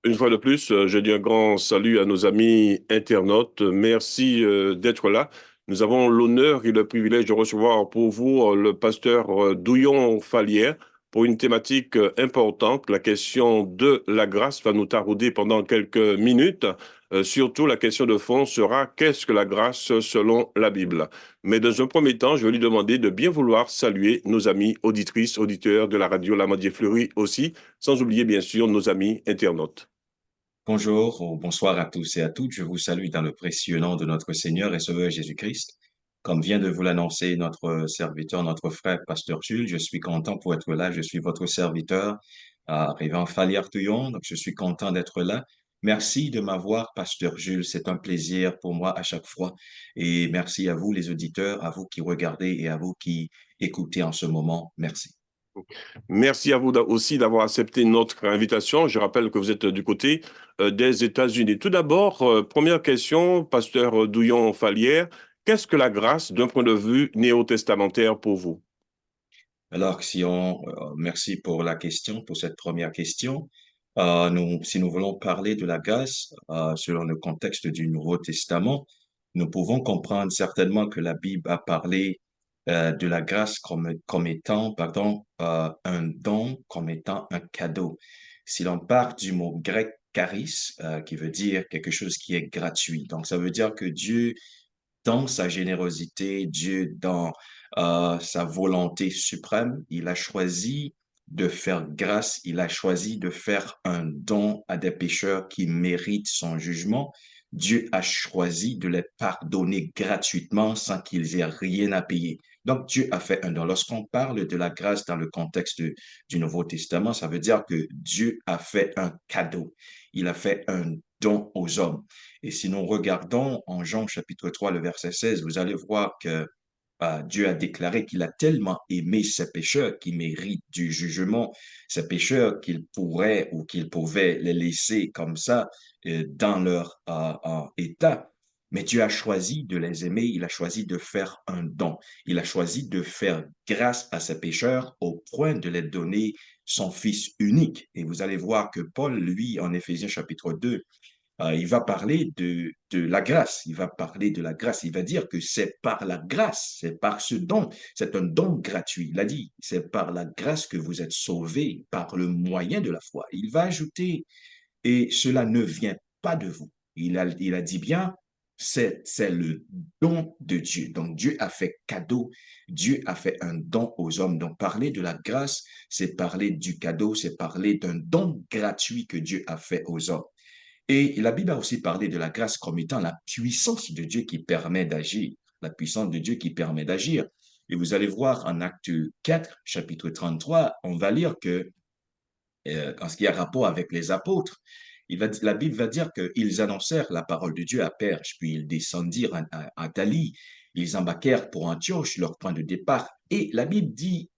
Une fois de plus, je dis un grand salut à nos amis internautes. Merci d'être là. Nous avons l'honneur et le privilège de recevoir pour vous le pasteur Douillon Fallière pour une thématique importante. La question de la grâce va nous tarauder pendant quelques minutes. Surtout, la question de fond sera qu'est-ce que la grâce selon la Bible? Mais dans un premier temps, je vais lui demander de bien vouloir saluer nos amis auditrices, auditeurs de la radio Lamadier Fleury aussi, sans oublier bien sûr nos amis internautes. Bonjour ou bonsoir à tous et à toutes. Je vous salue dans le précieux nom de notre Seigneur et Sauveur Jésus-Christ. Comme vient de vous l'annoncer notre serviteur, notre frère, Pasteur Jules, je suis content pour être là. Je suis votre serviteur, Révérend Falière-Touillon. Donc, je suis content d'être là. Merci de m'avoir, Pasteur Jules. C'est un plaisir pour moi à chaque fois. Et merci à vous, les auditeurs, à vous qui regardez et à vous qui écoutez en ce moment. Merci. Merci à vous aussi d'avoir accepté notre invitation. Je rappelle que vous êtes du côté des États-Unis. Tout d'abord, première question, pasteur Douillon-Fallière, qu'est-ce que la grâce d'un point de vue néo-testamentaire pour vous? Alors, merci pour la question, pour cette première question. Si nous voulons parler de la grâce, selon le contexte du Nouveau Testament, nous pouvons comprendre certainement que la Bible a parlé de la grâce comme étant, un don, comme étant un cadeau. Si l'on part du mot grec charis, qui veut dire quelque chose qui est gratuit. Donc, ça veut dire que Dieu dans sa générosité, Dieu dans sa volonté suprême, il a choisi de faire grâce, il a choisi de faire un don à des pécheurs qui méritent son jugement. Dieu a choisi de les pardonner gratuitement sans qu'ils aient rien à payer. Donc Dieu a fait un don. Lorsqu'on parle de la grâce dans le contexte du Nouveau Testament, ça veut dire que Dieu a fait un cadeau. Il a fait un don aux hommes. Et si nous regardons en Jean chapitre 3, le verset 16, vous allez voir que Dieu a déclaré qu'il a tellement aimé ces pécheurs qui méritent du jugement, ces pécheurs qu'il pourrait ou qu'il pouvait les laisser comme ça dans leur état. Mais Dieu a choisi de les aimer, il a choisi de faire un don, il a choisi de faire grâce à ces pécheurs au point de les donner son Fils unique. Et vous allez voir que Paul, lui, en Éphésiens chapitre 2, il va parler de la grâce. Il va parler de la grâce. Il va dire que c'est par la grâce, c'est par ce don. C'est un don gratuit. Il a dit, c'est par la grâce que vous êtes sauvés par le moyen de la foi. Il va ajouter, et cela ne vient pas de vous. Il a dit bien, c'est le don de Dieu. Donc Dieu a fait cadeau, Dieu a fait un don aux hommes. Donc parler de la grâce, c'est parler du cadeau, c'est parler d'un don gratuit que Dieu a fait aux hommes. Et la Bible a aussi parlé de la grâce comme étant la puissance de Dieu qui permet d'agir, la puissance de Dieu qui permet d'agir. Et vous allez voir en Acte 4, chapitre 33, on va lire que, en ce qui a rapport avec les apôtres, la Bible va dire qu'ils annoncèrent la parole de Dieu à Perge, puis ils descendirent à Thalie, ils embarquèrent pour Antioche, leur point de départ. Et la Bible dit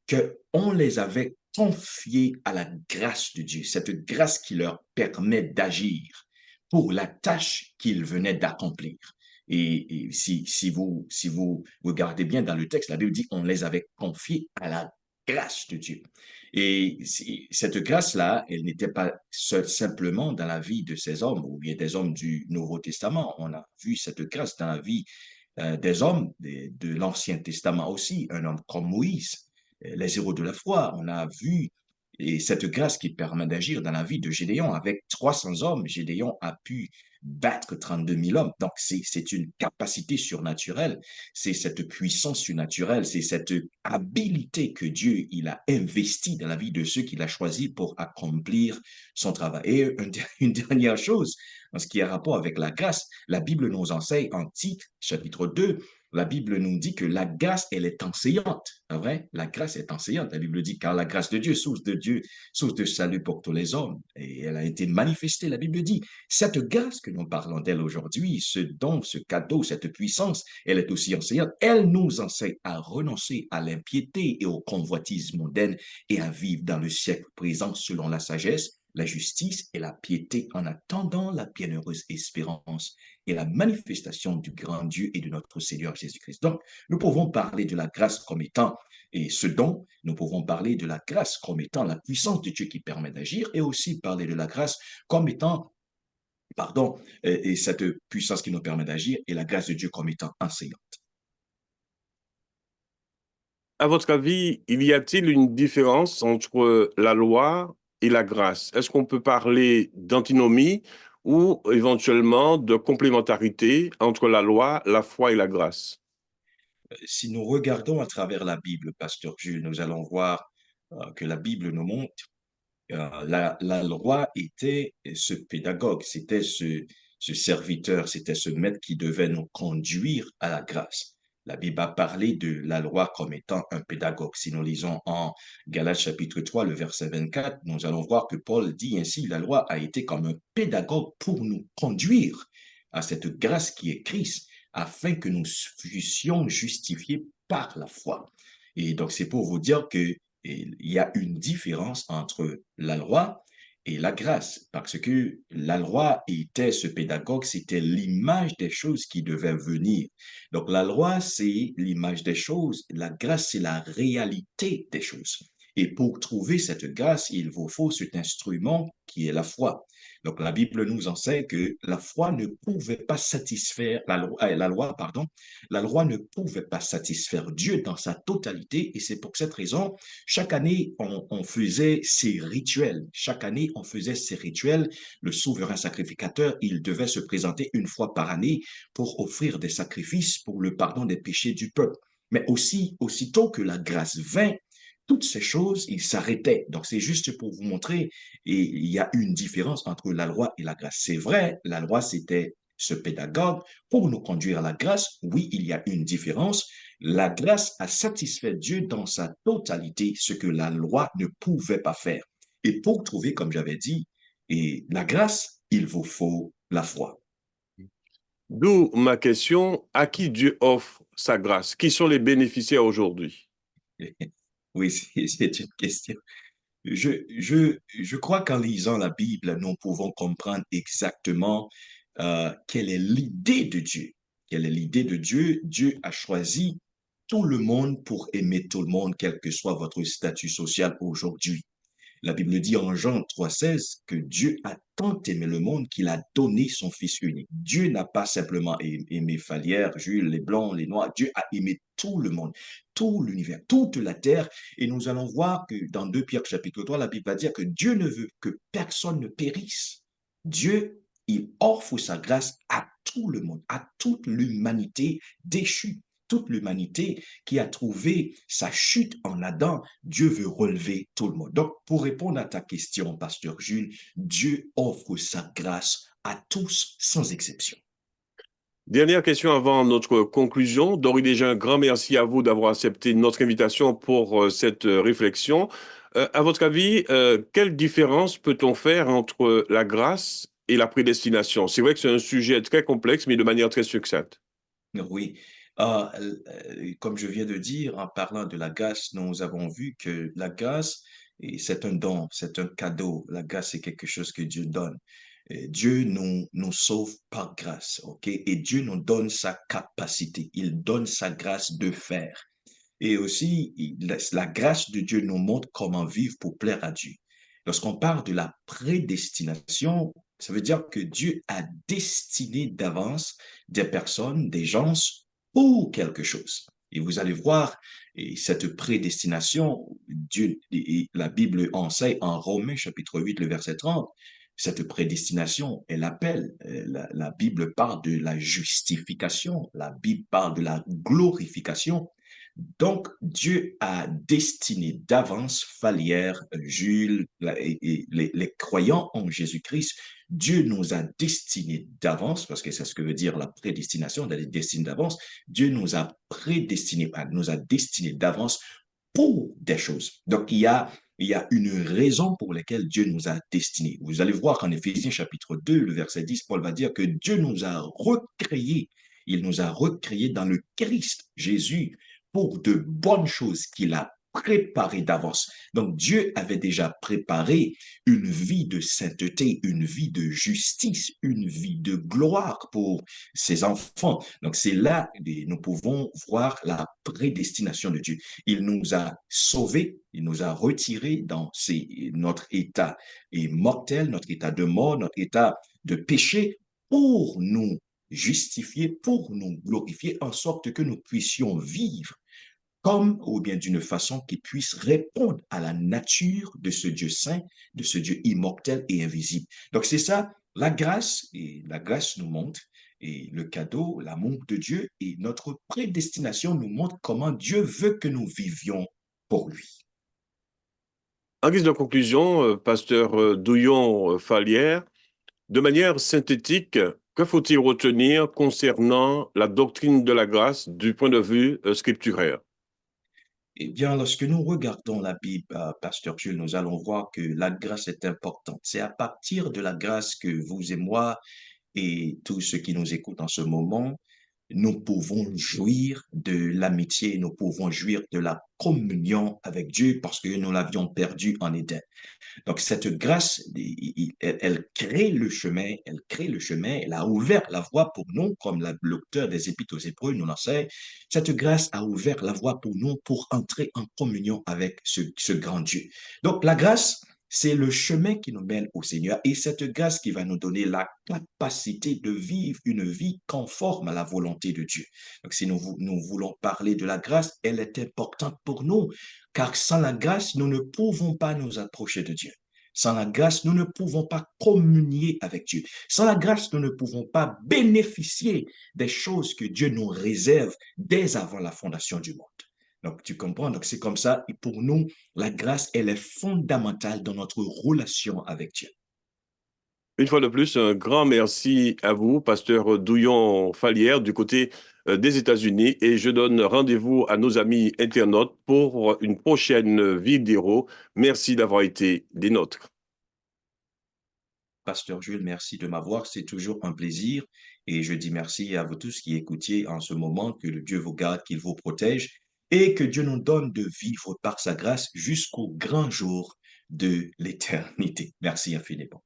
qu'on les avait confiés à la grâce de Dieu, cette grâce qui leur permet d'agir pour la tâche qu'ils venaient d'accomplir. Et si vous regardez bien dans le texte, la Bible dit qu'on les avait confiés à la grâce de Dieu. Et cette grâce-là, elle n'était pas simplement dans la vie de ces hommes ou bien des hommes du Nouveau Testament. On a vu cette grâce dans la vie des hommes de l'Ancien Testament aussi, un homme comme Moïse, les héros de la foi. On a vu et cette grâce qui permet d'agir dans la vie de Gédéon. Avec 300 hommes, Gédéon a pu battre 32 000 hommes. Donc, c'est une capacité surnaturelle, c'est cette puissance surnaturelle, c'est cette habilité que Dieu il a investie dans la vie de ceux qu'il a choisis pour accomplir son travail. Et une dernière chose, en ce qui a rapport avec la grâce, la Bible nous enseigne en Tite, chapitre 2, la Bible nous dit que la grâce, elle est enseignante. Pas vrai? La grâce est enseignante. La Bible dit, car la grâce de Dieu, source de salut pour tous les hommes, et elle a été manifestée. La Bible dit, cette grâce que nous parlons d'elle aujourd'hui, ce don, ce cadeau, cette puissance, elle est aussi enseignante. Elle nous enseigne à renoncer à l'impiété et aux convoitises mondaines et à vivre dans le siècle présent selon la sagesse, la justice et la piété en attendant la bienheureuse espérance et la manifestation du grand Dieu et de notre Seigneur Jésus-Christ. Donc, nous pouvons parler de la grâce comme étant et ce don, nous pouvons parler de la grâce comme étant la puissance de Dieu qui permet d'agir et aussi parler de la grâce comme étant, pardon, et cette puissance qui nous permet d'agir et la grâce de Dieu comme étant enseignante. À votre avis, il y a-t-il une différence entre la loi et la grâce? Est-ce qu'on peut parler d'antinomie ou éventuellement de complémentarité entre la loi, la foi et la grâce? Si nous regardons à travers la Bible, Pasteur Jules, nous allons voir que la Bible nous montre la loi était ce pédagogue, c'était ce serviteur, c'était ce maître qui devait nous conduire à la grâce. La Bible a parlé de la loi comme étant un pédagogue. Si nous lisons en Galates chapitre 3, le verset 24, nous allons voir que Paul dit ainsi, la loi a été comme un pédagogue pour nous conduire à cette grâce qui est Christ, afin que nous fussions justifiés par la foi. Et donc, c'est pour vous dire que il y a une différence entre la loi et la grâce, parce que la loi était ce pédagogue, c'était l'image des choses qui devaient venir. Donc la loi, c'est l'image des choses, la grâce, c'est la réalité des choses. Et pour trouver cette grâce, il vous faut cet instrument qui est la foi. Donc la Bible nous enseigne que la foi ne pouvait pas satisfaire la loi ne pouvait pas satisfaire Dieu dans sa totalité, et c'est pour cette raison chaque année, on faisait ces rituels. Chaque année, on faisait ces rituels. Le souverain sacrificateur, il devait se présenter une fois par année pour offrir des sacrifices pour le pardon des péchés du peuple. Mais aussi, aussitôt que la grâce vint, toutes ces choses, il s'arrêtait. Donc, c'est juste pour vous montrer, et il y a une différence entre la loi et la grâce. C'est vrai, la loi, c'était ce pédagogue pour nous conduire à la grâce. Oui, il y a une différence. La grâce a satisfait Dieu dans sa totalité, ce que la loi ne pouvait pas faire. Et pour trouver, comme j'avais dit, et la grâce, il vous faut la foi. D'où ma question, à qui Dieu offre sa grâce? Qui sont les bénéficiaires aujourd'hui? Oui, c'est une question. Je crois qu'en lisant la Bible, nous pouvons comprendre exactement quelle est l'idée de Dieu. Quelle est l'idée de Dieu? Dieu a choisi tout le monde pour aimer tout le monde, quel que soit votre statut social aujourd'hui. La Bible dit en Jean 3,16 que Dieu a tant aimé le monde qu'il a donné son Fils unique. Dieu n'a pas simplement aimé Falière, Jules, les Blancs, les Noirs. Dieu a aimé tout le monde, tout l'univers, toute la terre. Et nous allons voir que dans 2 Pierre chapitre 3, la Bible va dire que Dieu ne veut que personne ne périsse. Dieu, il offre sa grâce à tout le monde, à toute l'humanité déchue, toute l'humanité qui a trouvé sa chute en Adam. Dieu veut relever tout le monde. Donc, pour répondre à ta question, Pasteur Jules, Dieu offre sa grâce à tous sans exception. Dernière question avant notre conclusion. D'ores et déjà, un grand merci à vous d'avoir accepté notre invitation pour cette réflexion. À votre avis, quelle différence peut-on faire entre la grâce et la prédestination? C'est vrai que c'est un sujet très complexe, mais de manière très succincte. Oui, comme je viens de dire, en parlant de la grâce, nous avons vu que la grâce, c'est un don, c'est un cadeau. La grâce, c'est quelque chose que Dieu donne. Et Dieu nous sauve par grâce, ok? Et Dieu nous donne sa capacité. Il donne sa grâce de faire. Et aussi, la grâce de Dieu nous montre comment vivre pour plaire à Dieu. Lorsqu'on parle de la prédestination, ça veut dire que Dieu a destiné d'avance des personnes, des gens pour quelque chose. Et vous allez voir, et cette prédestination, Dieu, et la Bible enseigne en Romains chapitre 8, le verset 30, cette prédestination, elle appelle, la Bible parle de la justification, la Bible parle de la glorification. Donc, Dieu a destiné d'avance Falière, Jules et les croyants en Jésus-Christ. Dieu nous a destinés d'avance, parce que c'est ce que veut dire la prédestination, la destinée d'avance. Dieu nous a prédestinés, nous a destinés d'avance pour des choses. Donc, il y a une raison pour laquelle Dieu nous a destinés. Vous allez voir qu'en Éphésiens chapitre 2, le verset 10, Paul va dire que Dieu nous a recréés. Il nous a recréés dans le Christ Jésus pour de bonnes choses qu'il a préparé d'avance. Donc Dieu avait déjà préparé une vie de sainteté, une vie de justice, une vie de gloire pour ses enfants. Donc c'est là que nous pouvons voir la prédestination de Dieu. Il nous a sauvés, il nous a retirés dans notre état mortel, notre état de mort, notre état de péché pour nous justifier, pour nous glorifier, en sorte que nous puissions vivre comme ou bien d'une façon qui puisse répondre à la nature de ce Dieu saint, de ce Dieu immortel et invisible. Donc c'est ça, la grâce, et la grâce nous montre, et le cadeau, l'amour de Dieu et notre prédestination nous montre comment Dieu veut que nous vivions pour lui. En guise de conclusion, pasteur Douillon-Falière, de manière synthétique, que faut-il retenir concernant la doctrine de la grâce du point de vue scripturaire? Eh bien, lorsque nous regardons la Bible, Pasteur Jules, nous allons voir que la grâce est importante. C'est à partir de la grâce que vous et moi et tous ceux qui nous écoutent en ce moment, nous pouvons jouir de l'amitié, nous pouvons jouir de la communion avec Dieu parce que nous l'avions perdu en Éden. Donc, cette grâce, elle crée le chemin, elle a ouvert la voie pour nous, comme l'auteur des Épîtres aux Hébreux nous l'enseigne. Cette grâce a ouvert la voie pour nous pour entrer en communion avec ce grand Dieu. Donc, la grâce, c'est le chemin qui nous mène au Seigneur et cette grâce qui va nous donner la capacité de vivre une vie conforme à la volonté de Dieu. Donc, si nous voulons parler de la grâce, elle est importante pour nous, car sans la grâce, nous ne pouvons pas nous approcher de Dieu. Sans la grâce, nous ne pouvons pas communier avec Dieu. Sans la grâce, nous ne pouvons pas bénéficier des choses que Dieu nous réserve dès avant la fondation du monde. Donc, tu comprends? Donc, c'est comme ça. Et pour nous, la grâce, elle est fondamentale dans notre relation avec Dieu. Une fois de plus, un grand merci à vous, pasteur Douillon-Falière, du côté des États-Unis. Et je donne rendez-vous à nos amis internautes pour une prochaine vidéo. Merci d'avoir été des nôtres. Pasteur Jules, merci de m'avoir. C'est toujours un plaisir. Et je dis merci à vous tous qui écoutiez en ce moment. Que le Dieu vous garde, qu'il vous protège et que Dieu nous donne de vivre par sa grâce jusqu'au grand jour de l'éternité. Merci infiniment.